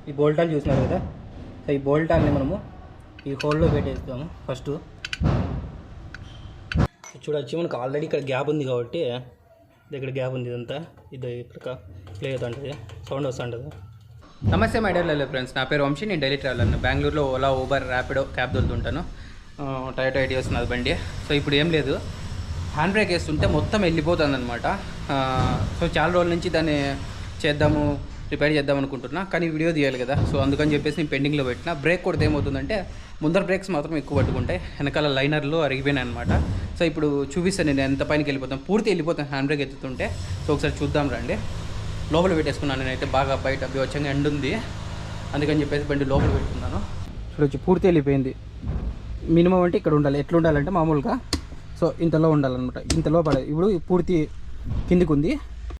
ఈ బోల్టాలు చూసినారు కదా, సో ఈ బోల్టాల్ని మనము ఈ హోల్లో పెట్టేస్తాము. ఫస్ట్ చూడొచ్చి మనకు ఆల్రెడీ ఇక్కడ గ్యాప్ ఉంది కాబట్టి ఇక్కడ గ్యాప్ ఉంది, ఇదంతా ఇది ఇక్కడ ప్లే అవుతుంటుంది, సౌండ్ వస్తుంటుంది. నమస్తే మై డియర్ ఫ్రెండ్స్, నా పేరు వంశీ, నేను డైలీ ట్రావెలర్ను. బెంగళూరులో ఓలా, ఊబర్, ర్యాపిడో క్యాబ్ తోలుతుంటాను. టయోటా ఐడియాస్ నాది బండి. సో ఇప్పుడు ఏం లేదు, హ్యాండ్ బ్రేక్ వేస్తుంటే మొత్తం వెళ్ళిపోతుంది అనమాట. సో చాలా రోజుల నుంచి దాన్ని చేద్దాము, రిపేర్ చేద్దాం అనుకుంటున్నా, కానీ వీడియో తీయాలి కదా. సో అందుకని చెప్పేసి నేను పెండింగ్లో పెట్టిన. బ్రేక్ కొడితే ఏమవుతుందంటే ముందర బ్రేక్స్ మాత్రం ఎక్కువ పట్టుకుంటాయి, వెనకాల లైనర్లు అరిగిపోయినాయి అనమాట. సో ఇప్పుడు చూపిస్తాను నేను ఎంత పైనకి వెళ్ళిపోతాను, పూర్తి వెళ్ళిపోతాను హ్యాండ్ బ్రేక్ ఎత్తుతుంటే. సో ఒకసారి చూద్దాం రండి. లోపల పెట్టేసుకున్నాను నేనైతే, బాగా బయట వచ్చంగా ఎండ్ ఉంది, అందుకని చెప్పేసి బండి లోపల పెట్టుకున్నాను. చూడొచ్చు పూర్తి వెళ్ళిపోయింది. మినిమం అంటే ఇక్కడ ఉండాలి. ఎట్లా ఉండాలంటే మామూలుగా సో ఇంతలో ఉండాలన్నమాట, ఇంతలో పడేది. ఇప్పుడు పూర్తి కిందికి ఉంది,